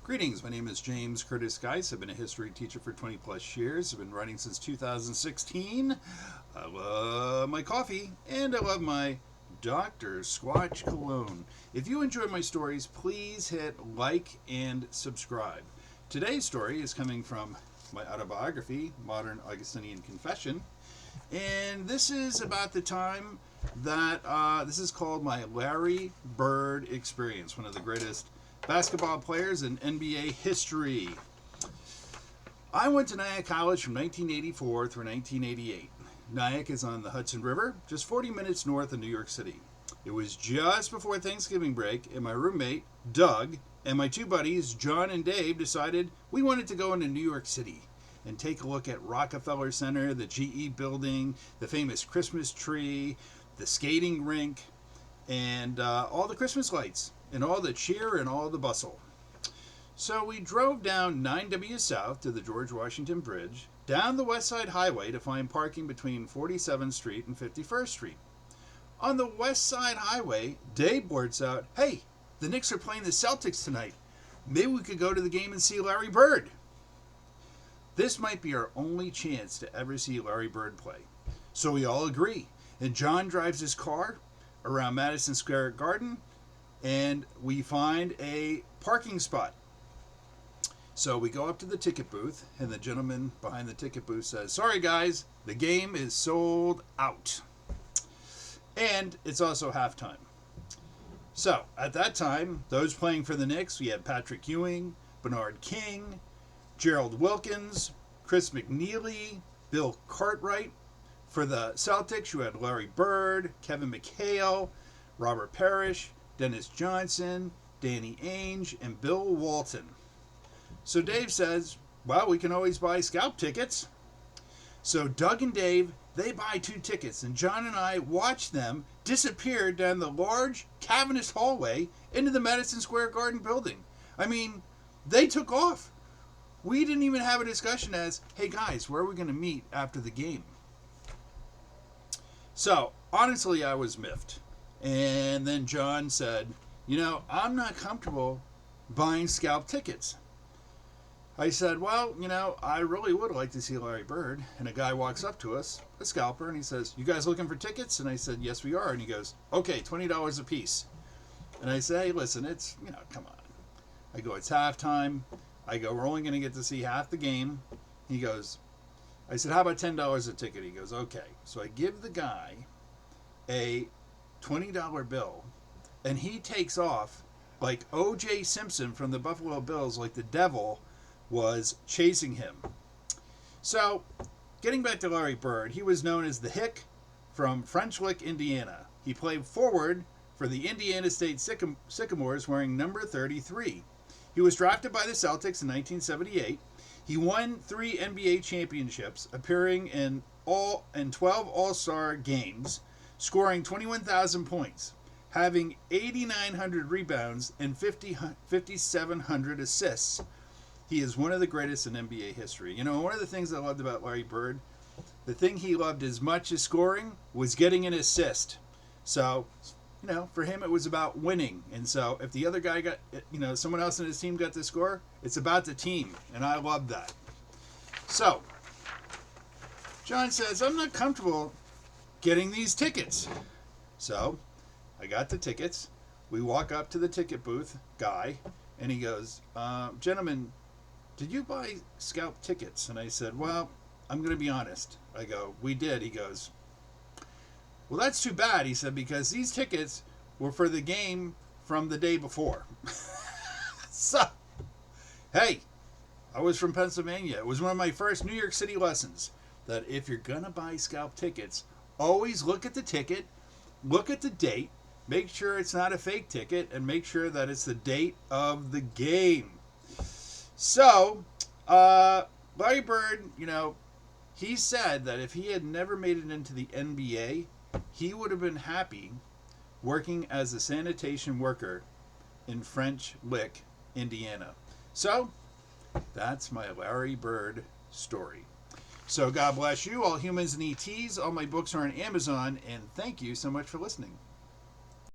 Greetings, my name is James Curtis Geis. I've been a history teacher for 20 plus years. I've been writing since 2016. I love my coffee and I love my Dr. Squatch cologne. If you enjoy my stories, please hit like and subscribe. Today's story is coming from my autobiography, Modern Augustinian Confession. And this is about the time that this is called my Larry Bird experience, one of the greatest basketball players in NBA history. I went to Nyack College from 1984 through 1988. Nyack is on the Hudson River, just 40 minutes north of New York City. It was just before Thanksgiving break, and my roommate, Doug, and my two buddies, John and Dave, decided we wanted to go into New York City and take a look at Rockefeller Center, the GE building, the famous Christmas tree, the skating rink, and all the Christmas lights, and all the cheer and all the bustle. So we drove down 9W South to the George Washington Bridge, down the West Side Highway to find parking between 47th Street and 51st Street. On the West Side Highway, Dave blurts out, "Hey, the Knicks are playing the Celtics tonight. Maybe we could go to the game and see Larry Bird." This might be our only chance to ever see Larry Bird play. So we all agree, and John drives his car around Madison Square Garden, and we find a parking spot. So we go up to the ticket booth, and the gentleman behind the ticket booth says, "Sorry guys, the game is sold out." And it's also halftime. So at that time, those playing for the Knicks, we had Patrick Ewing, Bernard King, Gerald Wilkins, Chris McNeely, Bill Cartwright. For the Celtics, you had Larry Bird, Kevin McHale, Robert Parrish, Dennis Johnson, Danny Ainge, and Bill Walton. So Dave says, well, we can always buy scalp tickets. So Doug and Dave, they buy 2 tickets, and John and I watch them disappear down the large, cavernous hallway into the Madison Square Garden building. I mean, they took off. We didn't even have a discussion as, hey guys, where are we going to meet after the game? So, honestly, I was miffed. And then John said, I'm not comfortable buying scalp tickets. I said, well, I really would like to see Larry Bird. And a guy walks up to us, a scalper, and he says, you guys looking for tickets? And I said, yes, we are. And he goes, okay, $20 a piece. And I say, hey, listen, it's, come on. I go, it's halftime. I go, we're only going to get to see half the game. He goes, I said, how about $10 a ticket? He goes, okay. So I give the guy a $20 bill, and he takes off like O.J. Simpson from the Buffalo Bills, like the devil was chasing him. So, getting back to Larry Bird, he was known as the Hick from French Lick, Indiana. He played forward for the Indiana State Sycamores wearing number 33. He was drafted by the Celtics in 1978. He won 3 NBA championships, appearing in 12 All-Star games, scoring 21,000 points, having 8,900 rebounds and 5,700 assists. He is one of the greatest in NBA history. One of the things I loved about Larry Bird, the thing he loved as much as scoring was getting an assist. So, for him it was about winning. And so if the other guy got, someone else in his team got the score, it's about the team. And I love that. So, John says, I'm not comfortable getting these tickets. So, I got the tickets. We walk up to the ticket booth guy, and he goes, gentlemen, did you buy scalp tickets? And I said, well, I'm going to be honest. I go, we did. He goes, well, that's too bad, he said, because these tickets were for the game from the day before. So, hey, I was from Pennsylvania. It was one of my first New York City lessons that if you're going to buy scalp tickets, always look at the ticket, look at the date, make sure it's not a fake ticket, and make sure that it's the date of the game. So, Larry Bird, he said that if he had never made it into the NBA, he would have been happy working as a sanitation worker in French Lick, Indiana. So, that's my Larry Bird story. So God bless you, all humans and ETs. All my books are on Amazon, and thank you so much for listening.